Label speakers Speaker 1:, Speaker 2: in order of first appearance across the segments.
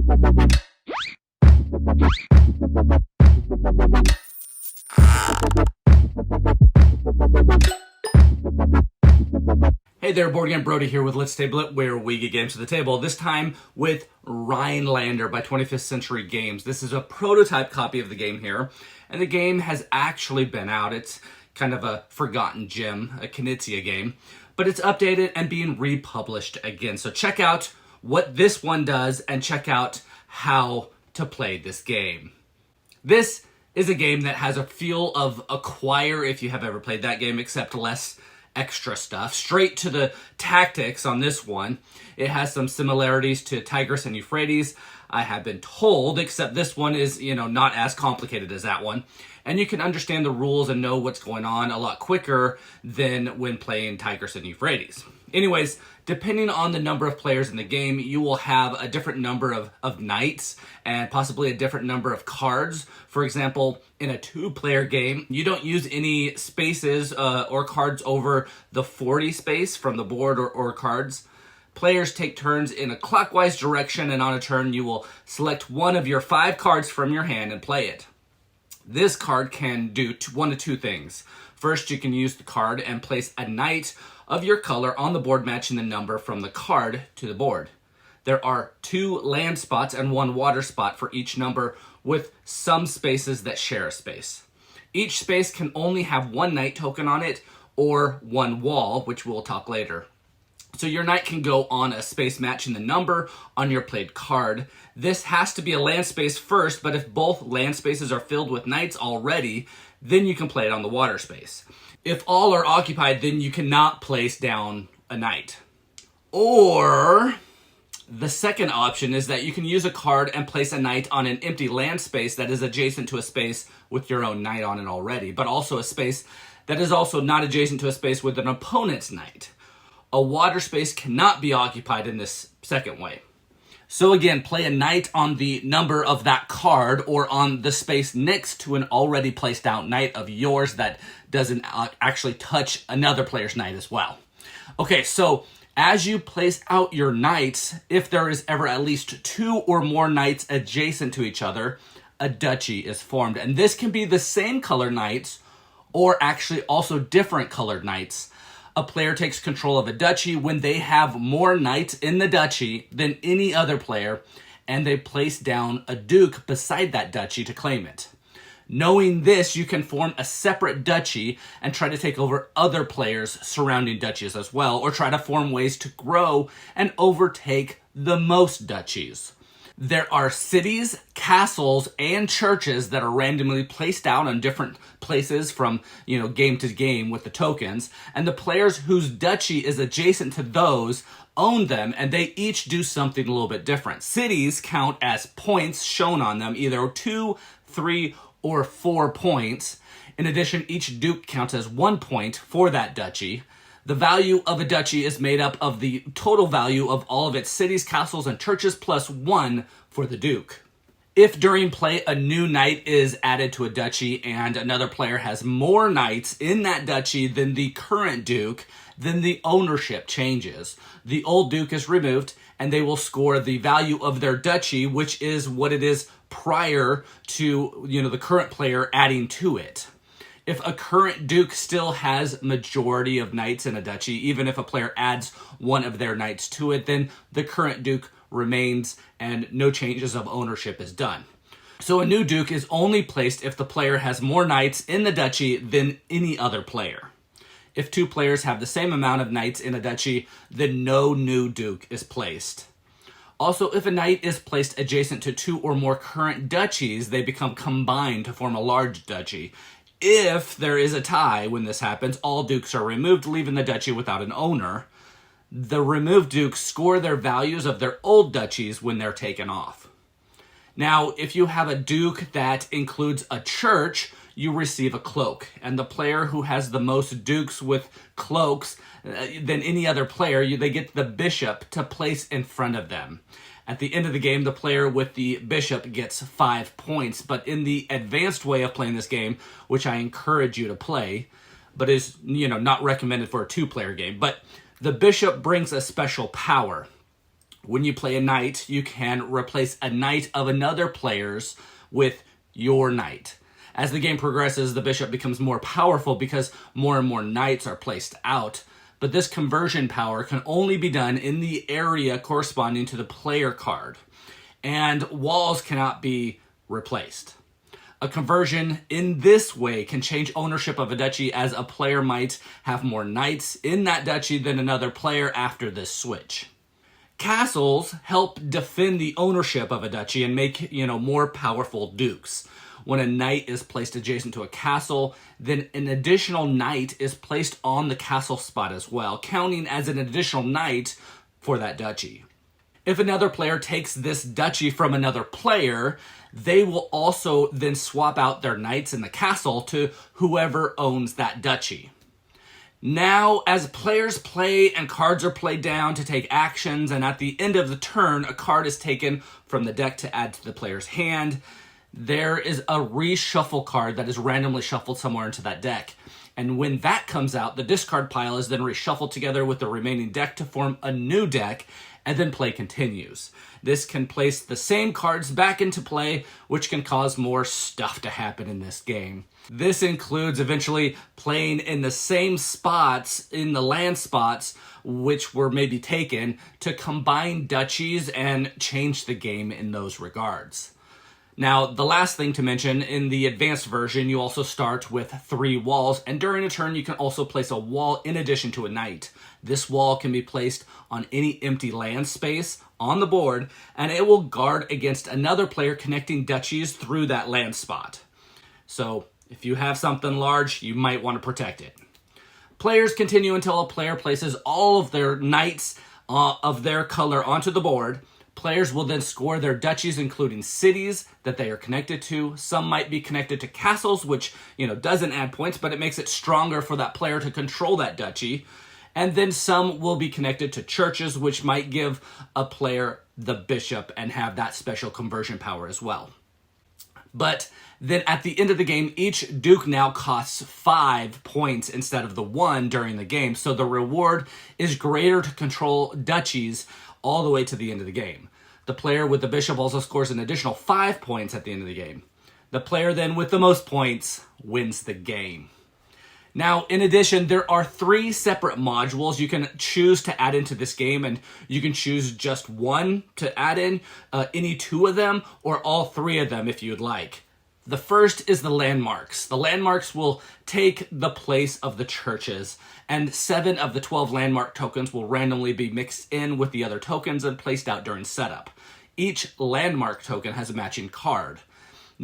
Speaker 1: Hey there, Board Game Brody here with Let's Table It, where we get games to the table. This time with Rheinlander by 25th Century Games. This is a prototype copy of the game here, and the game has actually been out. It's kind of a forgotten gem, a Knizia game, but it's updated and being republished again. So check out what this one does and check out how to play this game. This is a game that has a feel of Acquire, if you have ever played that game, except less extra stuff. Straight to the tactics on this one. It has some similarities to Tigris and Euphrates, I have been told, except this one is, not as complicated as that one. And you can understand the rules and know what's going on a lot quicker than when playing Tigris and Euphrates. Anyways, depending on the number of players in the game, you will have a different number of knights and possibly a different number of cards. For example, in a two-player game, you don't use any spaces or cards over the 40 space from the board or cards. Players take turns in a clockwise direction, and on a turn, you will select one of your 5 cards from your hand and play it. This card can do one of two things. First, you can use the card and place a knight of your color on the board matching the number from the card to the board. There are 2 land spots and 1 water spot for each number, with some spaces that share a space. Each space can only have 1 knight token on it or 1 wall, which we'll talk later. So your knight can go on a space matching the number on your played card. This has to be a land space first, but if both land spaces are filled with knights already, then you can play it on the water space. If all are occupied, then you cannot place down a knight. Or the second option is that you can use a card and place a knight on an empty land space that is adjacent to a space with your own knight on it already, but also a space that is also not adjacent to a space with an opponent's knight. A water space cannot be occupied in this second way. So again, play a knight on the number of that card or on the space next to an already placed out knight of yours that doesn't actually touch another player's knight as well. Okay, so as you place out your knights, if there is ever at least 2 or more knights adjacent to each other, a duchy is formed. And this can be the same color knights or actually also different colored knights. A player takes control of a duchy when they have more knights in the duchy than any other player, and they place down a duke beside that duchy to claim it. Knowing this, you can form a separate duchy and try to take over other players' surrounding duchies as well, or try to form ways to grow and overtake the most duchies. There are cities, castles, and churches that are randomly placed out on different places from, game to game with the tokens, and the players whose duchy is adjacent to those own them, and they each do something a little bit different. Cities count as points shown on them, either 2, 3, or 4 points. In addition, each duke counts as 1 point for that duchy. The value of a duchy is made up of the total value of all of its cities, castles, and churches plus 1 for the duke. If during play a new knight is added to a duchy and another player has more knights in that duchy than the current duke, then the ownership changes. The old duke is removed and they will score the value of their duchy, which is what it is prior to, the current player adding to it. If a current duke still has majority of knights in a duchy, even if a player adds one of their knights to it, then the current duke remains and no changes of ownership is done. So a new duke is only placed if the player has more knights in the duchy than any other player. If 2 players have the same amount of knights in a duchy, then no new duke is placed. Also, if a knight is placed adjacent to 2 or more current duchies, they become combined to form a large duchy. If there is a tie when this happens, all dukes are removed, leaving the duchy without an owner. The removed dukes score their values of their old duchies when they're taken off. Now, if you have a duke that includes a church, you receive a cloak. And the player who has the most dukes with cloaks than any other player, they get the bishop to place in front of them. At the end of the game, the player with the bishop gets 5 points. But in the advanced way of playing this game, which I encourage you to play, but is, not recommended for a 2-player game, but the bishop brings a special power. When you play a knight, you can replace a knight of another player's with your knight. As the game progresses, the bishop becomes more powerful because more and more knights are placed out. But this conversion power can only be done in the area corresponding to the player card. And walls cannot be replaced. A conversion in this way can change ownership of a duchy, as a player might have more knights in that duchy than another player after this switch. Castles help defend the ownership of a duchy and make, more powerful dukes. When a knight is placed adjacent to a castle, then an additional knight is placed on the castle spot as well, counting as an additional knight for that duchy. If another player takes this duchy from another player, they will also then swap out their knights in the castle to whoever owns that duchy. Now, as players play and cards are played down to take actions, and at the end of the turn, a card is taken from the deck to add to the player's hand, there is a reshuffle card that is randomly shuffled somewhere into that deck. And when that comes out, the discard pile is then reshuffled together with the remaining deck to form a new deck, and then play continues. This can place the same cards back into play, which can cause more stuff to happen in this game. This includes eventually playing in the same spots, in the land spots, which were maybe taken, to combine duchies and change the game in those regards. Now, the last thing to mention, in the advanced version, you also start with 3 walls, and during a turn, you can also place a wall in addition to a knight. This wall can be placed on any empty land space on the board, and it will guard against another player connecting duchies through that land spot. So, if you have something large, you might want to protect it. Players continue until a player places all of their knights of their color onto the board. Players will then score their duchies, including cities that they are connected to. Some might be connected to castles, which, doesn't add points, but it makes it stronger for that player to control that duchy. And then some will be connected to churches, which might give a player the bishop and have that special conversion power as well. But then at the end of the game, each duke now costs 5 points instead of the 1 during the game. So the reward is greater to control duchies all the way to the end of the game. The player with the bishop also scores an additional 5 points at the end of the game. The player then with the most points wins the game. Now, in addition, there are 3 separate modules you can choose to add into this game, and you can choose just one to add in, any 2 of them, or all 3 of them if you'd like. The first is the landmarks. The landmarks will take the place of the churches, and 7 of the 12 landmark tokens will randomly be mixed in with the other tokens and placed out during setup. Each landmark token has a matching card.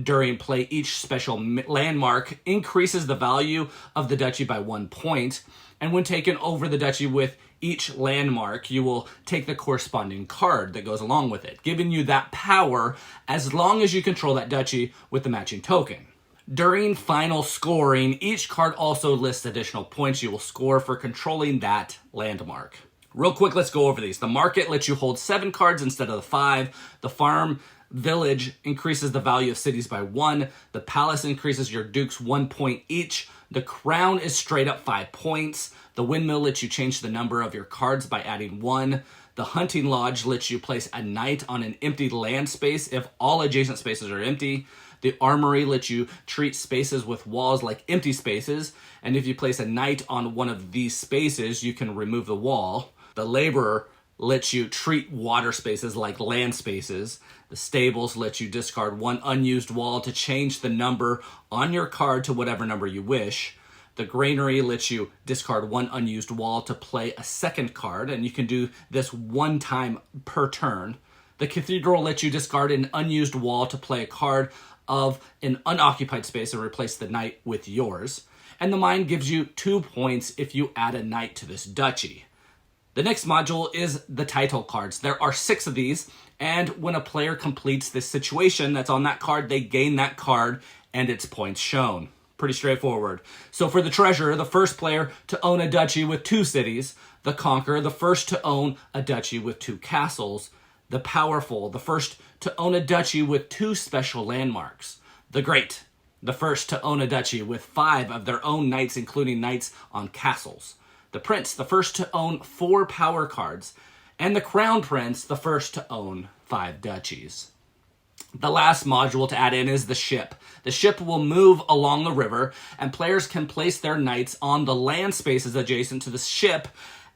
Speaker 1: During play, each special landmark increases the value of the duchy by 1 point, and when taken over the duchy with each landmark, you will take the corresponding card that goes along with it, giving you that power as long as you control that duchy with the matching token. During final scoring, each card also lists additional points you will score for controlling that landmark. Real quick, let's go over these. The market lets you hold 7 cards instead of the 5. The farm village increases the value of cities by 1. The palace increases your dukes 1 point each. The crown is straight up 5 points. The windmill lets you change the number of your cards by adding 1. The hunting lodge lets you place a knight on an empty land space if all adjacent spaces are empty. The armory lets you treat spaces with walls like empty spaces, and if you place a knight on one of these spaces, you can remove the wall. The laborer lets you treat water spaces like land spaces. The stables let you discard 1 unused wall to change the number on your card to whatever number you wish. The granary lets you discard 1 unused wall to play a second card, and you can do this 1 time per turn. The cathedral lets you discard an unused wall to play a card of an unoccupied space and replace the knight with yours. And the mine gives you 2 points if you add a knight to this duchy. The next module is the title cards. There are 6 of these, and when a player completes this situation that's on that card, they gain that card and its points shown. Pretty straightforward. So for the treasurer, the first player to own a duchy with 2 cities. The conqueror, the first to own a duchy with 2 castles. The powerful, the first to own a duchy with 2 special landmarks. The great, the first to own a duchy with 5 of their own knights, including knights on castles. The prince, the first to own 4 power cards. and the Crown Prince, the first to own 5 duchies. The last module to add in is the ship. The ship will move along the river, and players can place their knights on the land spaces adjacent to the ship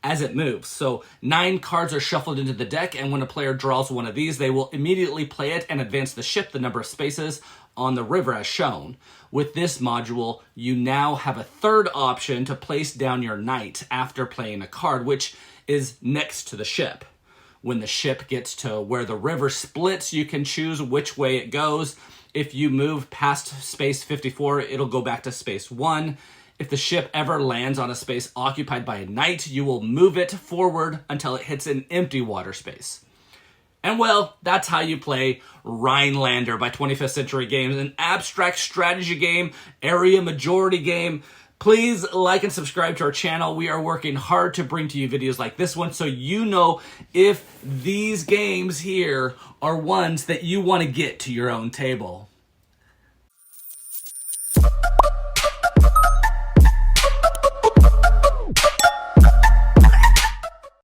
Speaker 1: as it moves. So 9 cards are shuffled into the deck, and when a player draws one of these, they will immediately play it and advance the ship the number of spaces on the river as shown. With this module, you now have a third option to place down your knight after playing a card, which is next to the ship. When the ship gets to where the river splits, you can choose which way it goes. If you move past space 54, it'll go back to space 1. If the ship ever lands on a space occupied by a knight, you will move it forward until it hits an empty water space. And well, that's how you play Rheinlander by 25th Century Games, an abstract strategy game, area majority game. Please like and subscribe to our channel. We are working hard to bring to you videos like this one so you know if these games here are ones that you want to get to your own table.